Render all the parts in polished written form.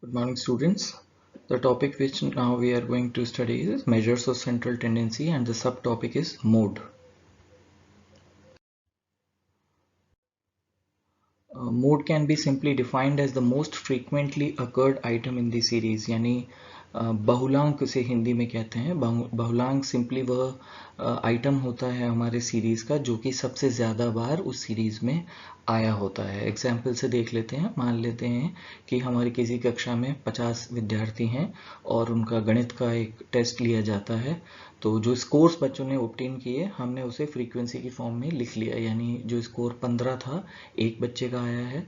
Good morning, students. The topic which now we are going to study is measures of central tendency, and the subtopic is mode. Mode can be simply defined as the most frequently occurred item in the series, यानी बहुलांक से हिंदी में कहते हैं। बहुलांक simply वह item होता है हमारे series का जो कि सबसे ज़्यादा बार उस सीरीज में आया होता है। एग्जाम्पल से देख लेते हैं। मान लेते हैं कि हमारी किसी कक्षा में 50 विद्यार्थी हैं और उनका गणित का एक टेस्ट लिया जाता है। तो जो स्कोर्स बच्चों ने ऑब्टेन किए हमने उसे फ्रीक्वेंसी की फॉर्म में लिख लिया, यानी जो स्कोर 15 था एक बच्चे का आया है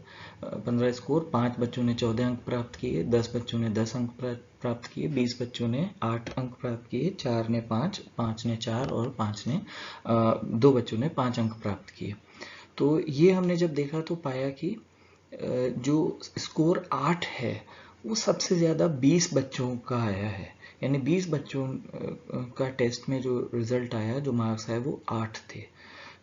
15 स्कोर, 5 बच्चों ने 14 अंक प्राप्त किए, 10 बच्चों ने 10 अंक प्राप्त किए, 20 बच्चों ने 8 अंक प्राप्त किए, 4 ने 5, 5 ने 4 और 5 ने 2 बच्चों ने 5 अंक प्राप्त किए। तो ये हमने जब देखा तो पाया कि जो स्कोर 8 है वो सबसे ज़्यादा 20 बच्चों का आया है, यानी 20 बच्चों का टेस्ट में जो रिजल्ट आया, जो मार्क्स आए वो 8 थे,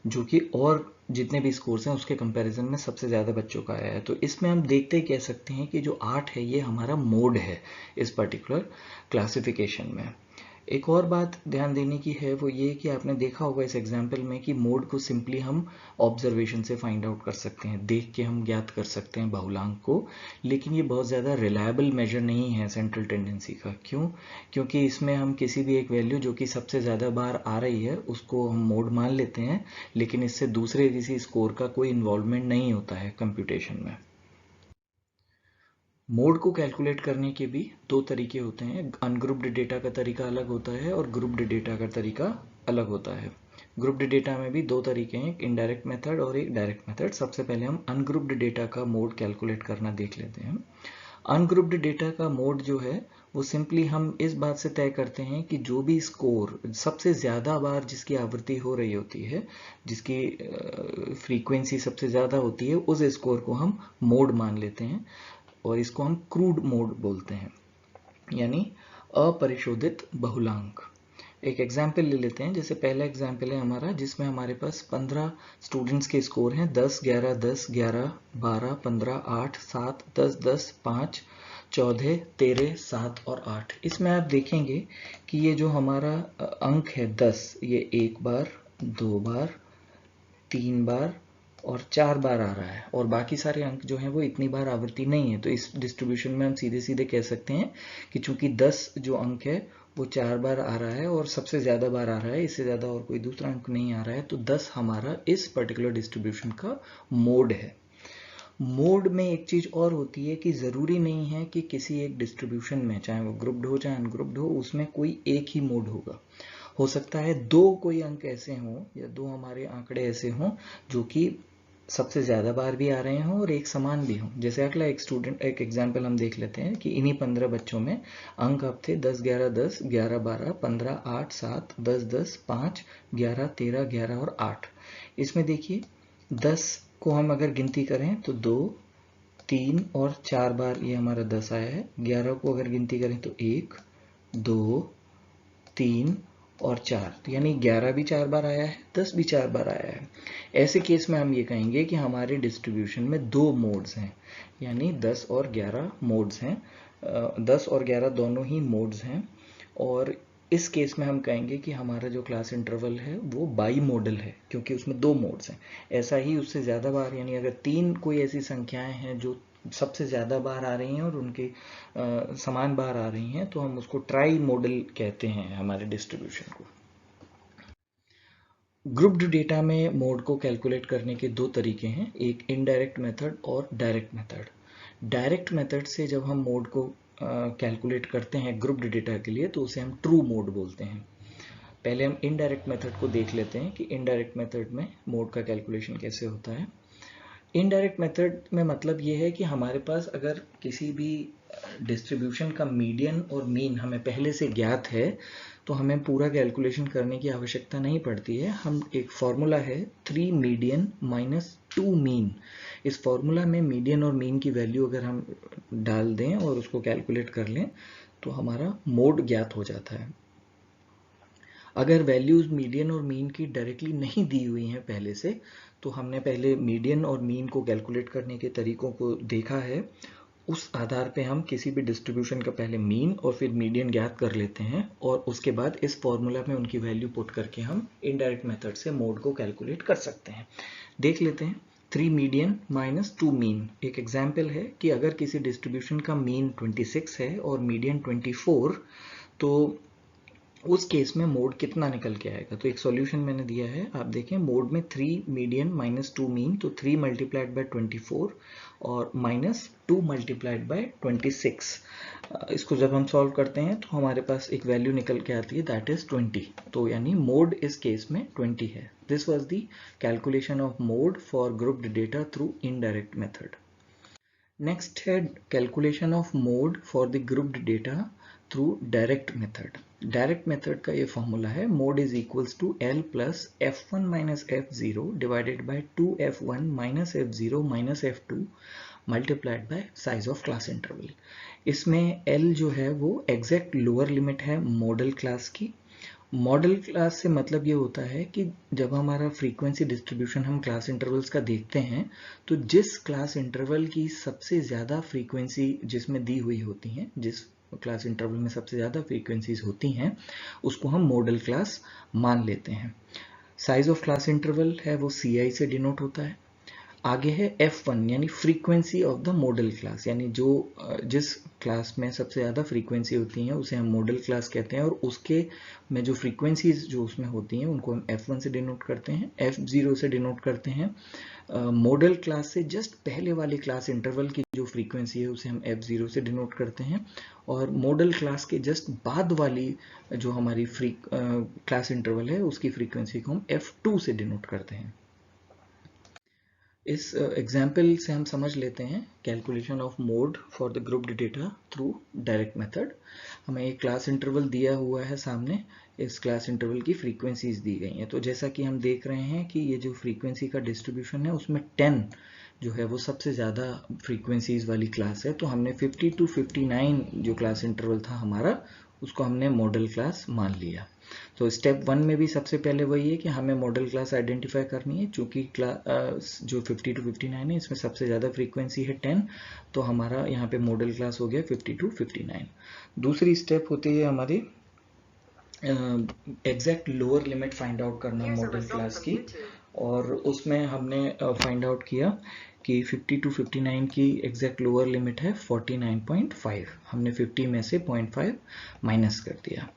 जो कि और जितने भी स्कोर्स हैं उसके कंपैरिजन में सबसे ज़्यादा बच्चों का आया है। तो इसमें हम देखते ही कह सकते हैं कि जो 8 है ये हमारा मोड है इस पर्टिकुलर क्लासिफिकेशन में। एक और बात ध्यान देने की है वो ये कि आपने देखा होगा इस एग्जाम्पल में कि मोड को सिंपली हम ऑब्जर्वेशन से फाइंड आउट कर सकते हैं, देख के हम ज्ञात कर सकते हैं बहुलांक को, लेकिन ये बहुत ज़्यादा रिलायबल मेजर नहीं है सेंट्रल टेंडेंसी का। क्यों? क्योंकि इसमें हम किसी भी एक वैल्यू जो कि सबसे ज़्यादा बार आ रही है उसको हम मोड मान लेते हैं, लेकिन इससे दूसरे किसी स्कोर का कोई इन्वॉल्वमेंट नहीं होता है कंप्यूटेशन में। मोड को कैलकुलेट करने के भी दो तरीके होते हैं। अनग्रुप्ड डेटा का तरीका अलग होता है और ग्रुप्ड डेटा का तरीका अलग होता है। ग्रुप्ड डेटा में भी दो तरीके हैं, एक इनडायरेक्ट मेथड और एक डायरेक्ट मेथड। सबसे पहले हम अनग्रुप्ड डेटा का मोड कैलकुलेट करना देख लेते हैं। अनग्रुप्ड डेटा का मोड जो है वो सिंपली हम इस बात से तय करते हैं कि जो भी स्कोर सबसे ज़्यादा बार जिसकी आवृत्ति हो रही होती है, जिसकी फ्रीक्वेंसी सबसे ज़्यादा होती है, उस स्कोर को हम मोड मान लेते हैं और इसको हम क्रूड मोड बोलते हैं, यानी अपरिशोधित बहुलांक। एक एग्जाम्पल ले लेते हैं। जैसे पहला एग्जाम्पल है हमारा जिसमें हमारे पास 15 स्टूडेंट्स के स्कोर हैं, 10, 11, 10, 11, 12, 15, 8, 7, 10, 10, 5, 14, 13, 7 और 8। इसमें आप देखेंगे कि ये जो हमारा अंक है 10, ये एक बार, दो बार, तीन बार और 4 बार आ रहा है, और बाकी सारे अंक जो हैं वो इतनी बार आवृत्ति नहीं है। तो इस डिस्ट्रीब्यूशन में हम सीधे सीधे कह सकते हैं कि चूंकि 10 जो अंक है वो 4 बार आ रहा है और सबसे ज़्यादा बार आ रहा है, इससे ज़्यादा और कोई दूसरा अंक नहीं आ रहा है, तो 10 हमारा इस पर्टिकुलर डिस्ट्रीब्यूशन का मोड है। मोड में एक चीज़ और होती है कि ज़रूरी नहीं है कि किसी एक डिस्ट्रीब्यूशन में, चाहे वो ग्रुप्ड हो चाहे अनग्रुप्ड हो, उसमें कोई एक ही मोड होगा। हो सकता है दो कोई अंक ऐसे हों या दो हमारे आंकड़े ऐसे हों जो कि सबसे ज़्यादा बार भी आ रहे हों और एक समान भी हों। जैसे अगला एक एग्जाम्पल हम देख लेते हैं कि इन्हीं 15 बच्चों में अंक अब थे 10, 11, 10, 11, 12, 15, 8, 7, 10, 10, 5, 11, 13, 11 और 8। इसमें देखिए 10 को हम अगर गिनती करें तो 2, 3 और 4 बार ये हमारा 10 आया है। 11 को अगर गिनती करें तो 1, 2, 3 और 4, तो यानी 11 भी 4 बार आया है, 10 भी 4 बार आया है। ऐसे केस में हम ये कहेंगे कि हमारे डिस्ट्रीब्यूशन में दो मोड्स हैं, यानी 10 और 11 मोड्स हैं। 10 और 11 दोनों ही मोड्स हैं, और इस केस में हम कहेंगे कि हमारा जो क्लास इंटरवल है वो बाई मॉडल है, क्योंकि उसमें दो मोड्स हैं। ऐसा ही उससे ज़्यादा बार, यानी अगर तीन कोई ऐसी संख्याएं हैं जो सबसे ज़्यादा बार आ रही हैं और उनके समान बार आ रही हैं, तो हम उसको ट्राई मॉडल कहते हैं हमारे डिस्ट्रीब्यूशन को। ग्रुप्ड डेटा में मोड को कैलकुलेट करने के दो तरीके हैं, एक इनडायरेक्ट मेथड और डायरेक्ट मेथड। डायरेक्ट मेथड से जब हम मोड को कैलकुलेट करते हैं ग्रुप्ड डेटा के लिए तो उसे हम ट्रू मोड बोलते हैं। पहले हम इनडायरेक्ट मेथड को देख लेते हैं कि इनडायरेक्ट मेथड में मोड का कैलकुलेशन कैसे होता है। इनडायरेक्ट मेथड में मतलब ये है कि हमारे पास अगर किसी भी डिस्ट्रीब्यूशन का मीडियन और मीन हमें पहले से ज्ञात है तो हमें पूरा कैलकुलेशन करने की आवश्यकता नहीं पड़ती है। हम एक फॉर्मूला है 3 मीडियन माइनस 2 मीन, इस फॉर्मूला में मीडियन और मीन की वैल्यू अगर हम डाल दें और उसको कैलकुलेट कर लें तो हमारा मोड ज्ञात हो जाता है। अगर वैल्यूज मीडियन और मीन की डायरेक्टली नहीं दी हुई हैं पहले से, तो हमने पहले मीडियन और मीन को कैलकुलेट करने के तरीकों को देखा है, उस आधार पे हम किसी भी डिस्ट्रीब्यूशन का पहले मीन और फिर मीडियन ज्ञात कर लेते हैं और उसके बाद इस फॉर्मूला में उनकी वैल्यू पुट करके हम इनडायरेक्ट मेथड से मोड को कैलकुलेट कर सकते हैं। देख लेते हैं 3 मीडियन माइनस 2 मीन। एक एग्जाम्पल है कि अगर किसी डिस्ट्रीब्यूशन का मीन 26 है और मीडियन 24, तो उस केस में मोड कितना निकल के आएगा। तो एक सॉल्यूशन मैंने दिया है, आप देखें मोड में 3 मीडियन माइनस 2 मीन, तो 3 मल्टीप्लाइड बाय 24 और माइनस 2 मल्टीप्लाइड बाय 26। इसको जब हम सॉल्व करते हैं तो हमारे पास एक वैल्यू निकल के आती है, दैट इज 20। तो यानी मोड इस केस में 20 है। This was the calculation of mode for grouped data through indirect method. Next है calculation of mode for the grouped data through direct method. Direct method का ये फॉर्मूला है, mode is equals to L plus F1 minus F0 divided by 2F1 minus F0 minus F2 multiplied by size of class interval. इसमें L जो है वो exact lower limit है modal class की। Modal class से मतलब ये होता है कि जब हमारा फ्रीक्वेंसी डिस्ट्रीब्यूशन हम क्लास इंटरवल्स का देखते हैं, तो जिस क्लास इंटरवल की सबसे ज़्यादा फ्रीक्वेंसी जिसमें दी हुई होती हैं, जिस क्लास इंटरवल में सबसे ज़्यादा फ्रीक्वेंसीज होती हैं, उसको हम मॉडल क्लास मान लेते हैं। साइज ऑफ क्लास इंटरवल है वो CI से डिनोट होता है। आगे है F1 यानी frequency of the model class, यानी जो जिस क्लास में सबसे ज़्यादा फ्रीक्वेंसी होती हैं उसे हम मॉडल क्लास कहते हैं और उसके में जो फ्रीक्वेंसीज जो उसमें होती हैं उनको हम F1 से डिनोट करते हैं, F0 से डिनोट करते हैं। मॉडल क्लास से जस्ट पहले वाली क्लास इंटरवल की जो फ्रीक्वेंसी है उसे हम F0 से डिनोट करते हैं और मॉडल क्लास के जस्ट बाद वाली जो हमारी क्लास इंटरवल है उसकी फ्रीक्वेंसी को हम F2 से डिनोट करते हैं। इस एग्जाम्पल से हम समझ लेते हैं calculation of mode for the grouped data through direct method. हमें एक क्लास इंटरवल दिया हुआ है सामने, इस क्लास इंटरवल की फ्रीक्वेंसीज दी गई हैं। तो जैसा कि हम देख रहे हैं कि ये जो फ्रीक्वेंसी का डिस्ट्रीब्यूशन है उसमें 10 जो है वो सबसे ज़्यादा फ्रीक्वेंसीज वाली क्लास है। तो हमने 50 to 59 जो क्लास इंटरवल था हमारा, उसको हमने मॉडल क्लास मान लिया। तो स्टेप 1 में भी सबसे पहले वही है कि हमें मॉडल क्लास आइडेंटिफाई करनी है। चूंकि जो 50 to 59 है इसमें सबसे ज़्यादा फ्रीक्वेंसी है 10, तो हमारा यहाँ पे मॉडल क्लास हो गया 50 to 59। दूसरी स्टेप होती है हमारी exact lower limit find out करना मॉडल क्लास की, और उसमें हमने फाइंड आउट किया कि 50 to 59 की एग्जैक्ट लोअर लिमिट है 49.5। हमने 50 में से 0.5 माइनस कर दिया।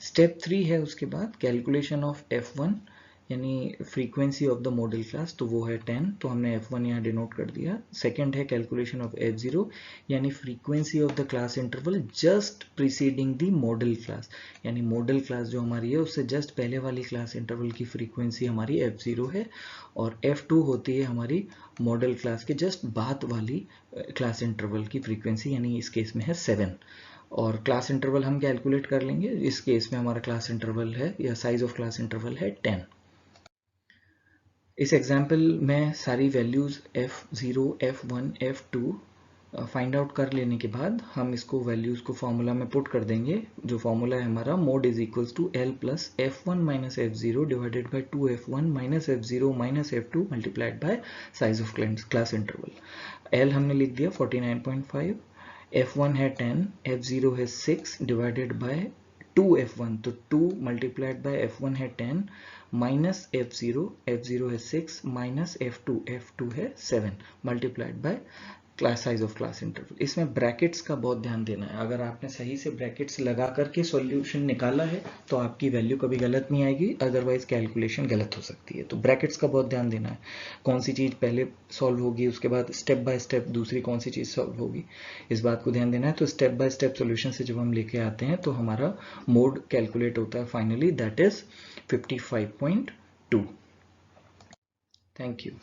स्टेप 3 है उसके बाद कैलकुलेशन ऑफ F1 यानी frequency of the model class, तो वो है 10, तो हमने F1 यहाँ डिनोट कर दिया। सेकंड है कैलकुलेशन ऑफ F0 यानी frequency of the class interval just preceding the model class, यानी मॉडल क्लास जो हमारी है उससे जस्ट पहले वाली क्लास इंटरवल की फ्रीक्वेंसी हमारी F0 है, और F2 होती है हमारी मॉडल क्लास के जस्ट बाद वाली क्लास इंटरवल की फ्रीक्वेंसी, यानी इस केस में है 7। और क्लास इंटरवल हम कैलकुलेट कर लेंगे, इस केस में हमारा क्लास इंटरवल है या साइज ऑफ क्लास इंटरवल है 10। इस एग्जाम्पल में सारी values F0, F1, F2 find out कर लेने के बाद हम इसको वैल्यूज को फॉर्मूला में पुट कर देंगे। जो फॉर्मूला है हमारा mode is equals to L plus F1 minus F0 divided by 2F1 minus F0 minus F2 multiplied by size of class interval. L हमने लिख दिया 49.5, F1 है 10, F0 है 6 डिवाइडेड बाय 2F1, तो 2 मल्टीप्लाइड बाय F1 है 10 minus F0, F0 है 6 minus F2, F2 है 7 multiplied by class size of class interval. इसमें ब्रैकेट्स का बहुत ध्यान देना है। अगर आपने सही से ब्रैकेट्स लगा करके सॉल्यूशन निकाला है तो आपकी वैल्यू कभी गलत नहीं आएगी, अदरवाइज कैलकुलेशन गलत हो सकती है। तो ब्रैकेट्स का बहुत ध्यान देना है, कौन सी चीज़ पहले सॉल्व होगी, उसके बाद स्टेप बाय स्टेप दूसरी कौन सी चीज़ सॉल्व होगी, इस बात को ध्यान देना है। तो स्टेप बाय स्टेप सोल्यूशन से जब हम लेके आते हैं तो हमारा मोड कैलकुलेट होता है finally, that is 55.2। Thank you.